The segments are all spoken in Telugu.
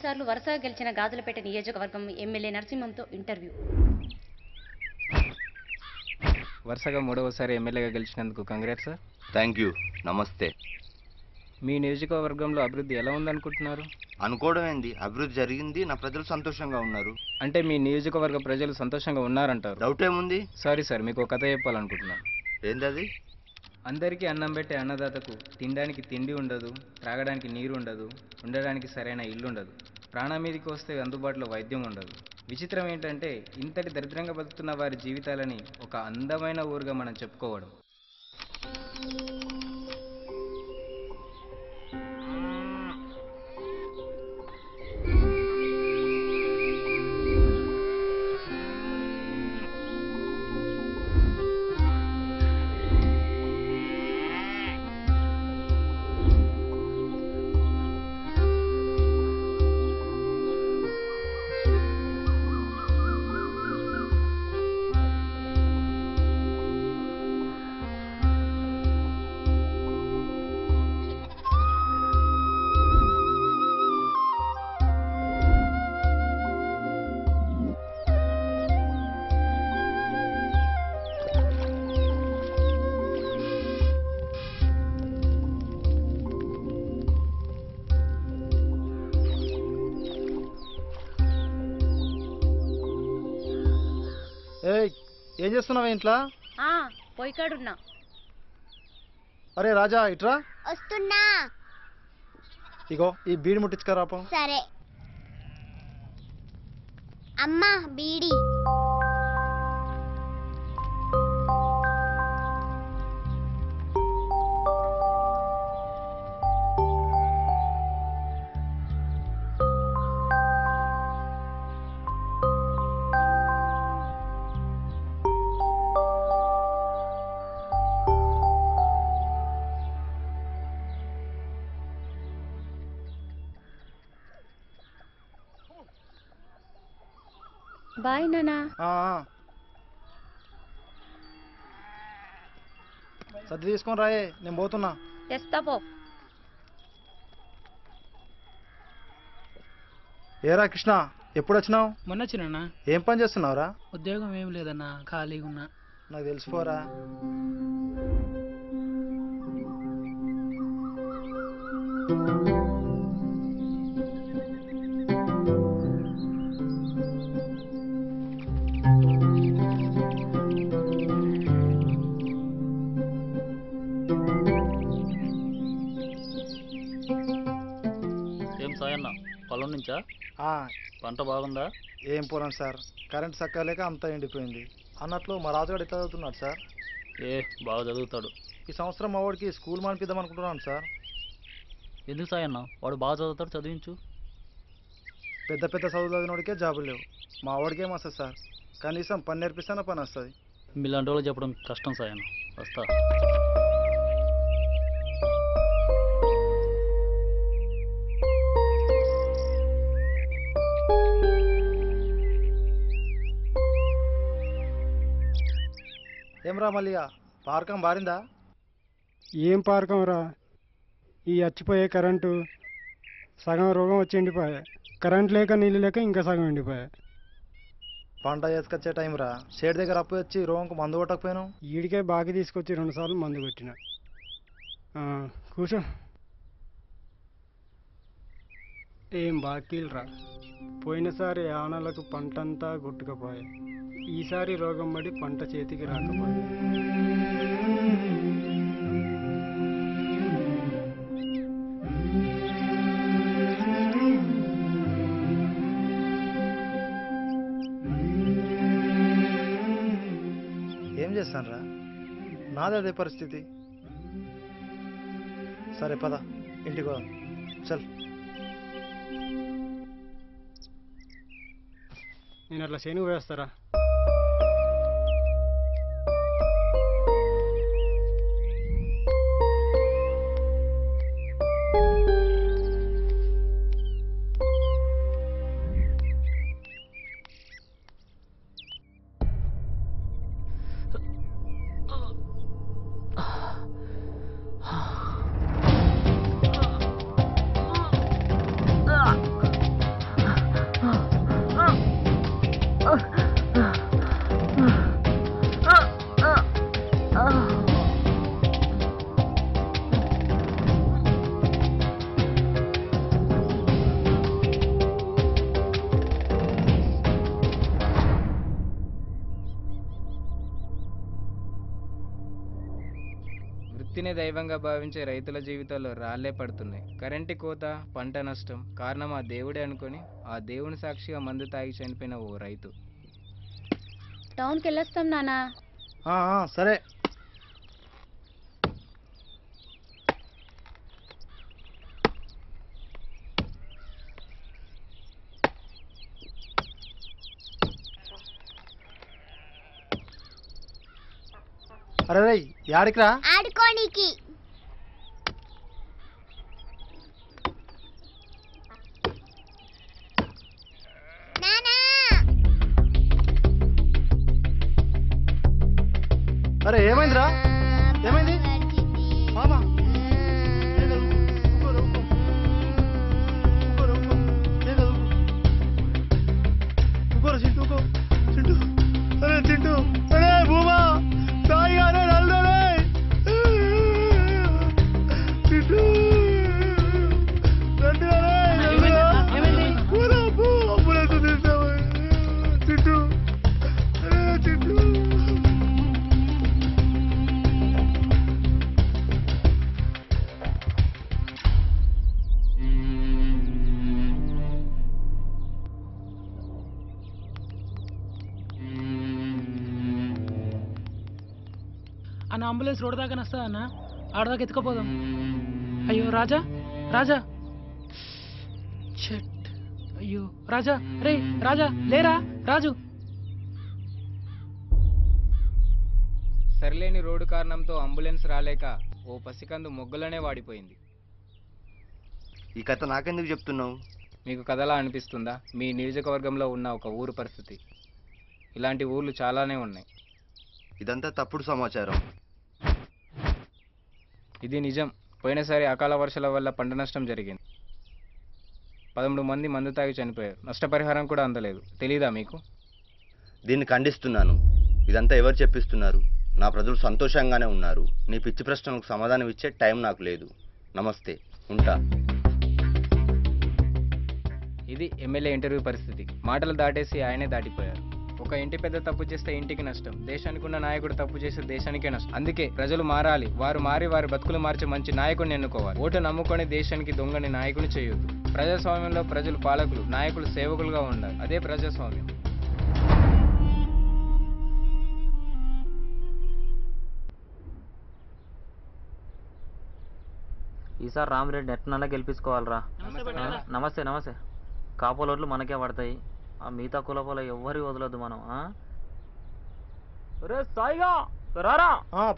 సార్లు వరుసగా గెలిచిన గాజులపేట నియోజకవర్గం ఎమ్మెల్యే నరసింహంతో ఇంటర్వ్యూ. వరుసగా మూడవసారి ఎమ్మెల్యేగా గెలిచినందుకు కంగ్రాట్స్ సార్. Thank you. నమస్తే. మీ నియోజకవర్గంలో అభివృద్ధి ఎలా ఉందనుకుంటున్నారు? అనుకోవడం ఏంది, అభివృద్ధి జరిగింది. నా ప్రజలు సంతోషంగా ఉన్నారు. అంటే మీ నియోజకవర్గ ప్రజలు సంతోషంగా ఉన్నారంటారు? డౌట్ ఏముంది? సారీ సార్, మీకు ఒక కథ చెప్పాలనుకుంటున్నాను. ఏందది? అందరికీ అన్నం పెట్టే అన్నదాతకు తినడానికి తిండి ఉండదు, త్రాగడానికి నీరు ఉండదు, ఉండడానికి సరైన ఇల్లు ఉండదు, ప్రాణం మీదకి వస్తే అందుబాటులో వైద్యం ఉండదు. విచిత్రం ఏంటంటే ఇంతటి దరిద్రంగా బతుకుతున్న వారి జీవితాలని ఒక అందమైన ఊరుగా మనం చెప్పుకోవడం. ఏం చేస్తున్నావు ఇంట్లో? పోయికాడున్నా. అరే రాజా ఇట్రా. వస్తున్నా. ఇగో ఈ బీడి ముట్టించుకరాపం. సరే అమ్మా బీడి. బాయ్ నానా. సర్ది తీసుకొని రాయే, నేను పోతున్నా. తెస్తా పో. ఏరా కృష్ణ, ఎప్పుడు వచ్చినావు? మొన్న వచ్చినా. ఏం పని చేస్తున్నావురా? ఉద్యోగం ఏం లేదన్నా, ఖాళీగా ఉన్నా. నాకు తెలిసిపోరా. ఏం సాయన్న, పొలం నుంచా? పంట బాగుందా? ఏం పోరాం సార్, కరెంట్ సక్కలేక అంతా ఎండిపోయింది. అన్నట్లు మా రాజుగాడు ఎట్లా చదువుతున్నాడు సార్? బాగా చదువుతాడు. ఈ సంవత్సరం మా వాడికి స్కూల్ మానిపిద్దాం అనుకుంటున్నాను సార్. ఎందుకు సాయన్న? వాడు బాగా చదువుతాడు, చదివించు. పెద్ద పెద్ద చదువు చదివినోడికే జాబులు లేవు. మా వాడికి ఏం వస్తుంది సార్? కనీసం పని నేర్పిస్తానా పని వస్తుంది. మీలాంటి వాళ్ళు చెప్పడం కష్టం సాయన్న. వస్తా. ఏమ్రా మల్లిగా, పార్కం బారిందా? ఏం పార్కం రా, ఈ చచ్చిపోయే కరెంటు సగం రోగం వచ్చి ఎండిపోయా. కరెంట్ లేక నీళ్ళు లేక ఇంకా సగం ఎండిపోయా. పంట చేసుకొచ్చే టైం రా, షేడ్ దగ్గర అప్పు వచ్చి రోగంకు మందు కొట్టకపోయాను. ఈడికే బాగా తీసుకొచ్చి 2 సార్లు మందు కొట్టిన. కూర్చో. ఏం బాకీలు రా, పోయినసారి ఆనలకు పంటంతా కొట్టుకుపోయా. ఈసారి రోగం పడి పంట చేతికి రాకపోయా. ఏం చేస్తాను రా, నాదే అదే పరిస్థితి. సరే పద, ఇంటికి పోదాం. చల్. నేను అట్లా శనుగు వేస్తారా? రైతునే దైవంగా భావించే రైతుల జీవితాల్లో రాళ్లే పడుతున్నాయి. కరెంటు కోత, పంట నష్టం కారణం ఆ దేవుడే అనుకొని ఆ దేవుని సాక్షిగా మందు తాగి చనిపోయిన ఓ రైతు. టౌన్కి వెళ్ళొస్తాం నాన్న. సరే. అరే రేయ్, యాడికి రా? ఆడుకోనికి. నానా అరే ఏమైందిరా? ఏమైంది? మామా చింటూ చింటూ అరే చింటూ అరే భూమా సాయి అరే నల్దరే చింటూ రండి అరే అంబులెన్స్ తీసావు చింటూ అరే చింటూ. అన్న అంబులెన్స్ రోడ్ దాకా వస్తా అన్న, ఆడదాకా ఎత్తుకపోదాం. అయ్యో రాజా, రాజా, షట్, అయ్యో రాజా, రే రాజా, లేరా రాజు. సరిలేని రోడ్డు కారణంతో అంబులెన్స్ రాలేక ఓ పసికందు మొగ్గలోనే వాడిపోయింది. ఈ కథ నాకెందుకు చెప్తున్నావు? మీకు కథలా అనిపిస్తుందా? మీ నియోజకవర్గంలో ఉన్న ఒక ఊరు పరిస్థితి. ఇలాంటి ఊర్లు చాలానే ఉన్నాయి. ఇదంతా తప్పుడు సమాచారం. ఇది నిజం. పోయినసారి అకాల వర్షాల వల్ల పంట నష్టం జరిగింది. 13 మంది మందు తాగి చనిపోయారు. నష్టపరిహారం కూడా అందలేదు. తెలీదా మీకు? దీన్ని ఖండిస్తున్నాను. ఇదంతా ఎవరు చెప్పిస్తున్నారు? నా ప్రజలు సంతోషంగానే ఉన్నారు. నీ పిచ్చి ప్రశ్నలకు సమాధానం ఇచ్చే టైం నాకు లేదు. నమస్తే, ఉంటా. ఇది ఎమ్మెల్యే ఇంటర్వ్యూ పరిస్థితి. మాటలు దాటేసి ఆయనే దాటిపోయారు. ఒక ఇంటి పెద్ద తప్పు చేస్తే ఇంటికి నష్టం, దేశానికి ఉన్న నాయకుడు తప్పు చేస్తే దేశానికే నష్టం. అందుకే ప్రజలు మారాలి. వారు మారి వారి బతుకులు మార్చే మంచి నాయకుడిని ఎన్నుకోవాలి. ఓటు నమ్ముకొని దేశానికి దొంగని నాయకుని చేయొద్దు. ప్రజాస్వామ్యంలో ప్రజలు పాలకులు, నాయకులు సేవకులుగా ఉండాలి. అదే ప్రజాస్వామ్యం. ఈసారి రామిరెడ్డి ఎట్నన్నా గెలిపించుకోవాలరా. నమస్తే నమస్తే. కాపోలోట్లు మనకే పడతాయి. ఆ మిగతా కులపోల ఎవ్వరి వదలొద్దు మనం. రే సాయిగా రారా.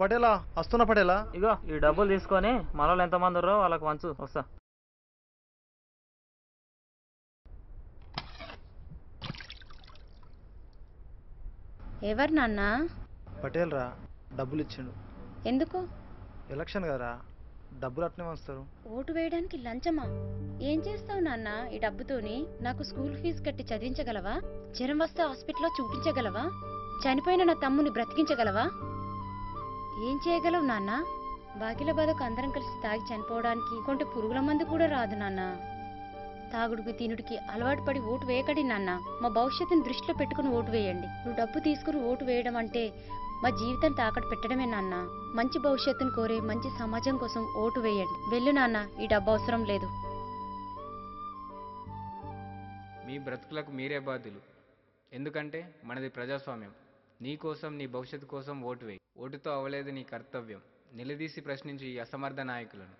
పటేలా వస్తున్నా పటేలా. ఇగో ఈ డబ్బులు తీసుకొని మనలో ఎంతమంది ఉన్నారో వాళ్ళకి వంచు. వస్తా. ఎవరు నాన్న? పటేల్ రా, డబ్బులు ఇచ్చిండు. ఎందుకు? ఎలక్షన్ కదరా, డబ్బులు అట్నే వస్తారు. ఓటు వేయడానికి లంచమా? ఏం చేస్తావు నాన్న ఈ డబ్బుతోని? నాకు స్కూల్ ఫీజు కట్టి చదివించగలవా? జ్వరం వస్తే హాస్పిటల్లో చూపించగలవా? చనిపోయిన నా తమ్ముని బ్రతికించగలవా? ఏం చేయగలవు నాన్న? బాకిల బాధకు అందరం కలిసి తాగి చనిపోవడానికి కొంటే పురుగుల మందు కూడా రాదు నాన్న. తాగుడుకి తినుడికి అలవాటు పడి ఓటు వేయకండి నాన్న. మా భవిష్యత్తుని దృష్టిలో పెట్టుకుని ఓటు వేయండి. నువ్వు డబ్బు తీసుకుని ఓటు వేయడం అంటే మా జీవితం తాకట్టు పెట్టడమే నాన్న. మంచి భవిష్యత్తును కోరే మంచి సమాజం కోసం ఓటు వేయండి. వెళ్ళు నాన్న, ఈ డబ్బు అవసరం లేదు. మీ బ్రతుకులకు మీరే బాధ్యులు. ఎందుకంటే మనది ప్రజాస్వామ్యం. నీ కోసం, నీ భవిష్యత్తు కోసం ఓటు వేయి. ఓటుతో అవ్వలేదు నీ కర్తవ్యం. నిలదీసి ప్రశ్నించి ఈ అసమర్థ నాయకులను.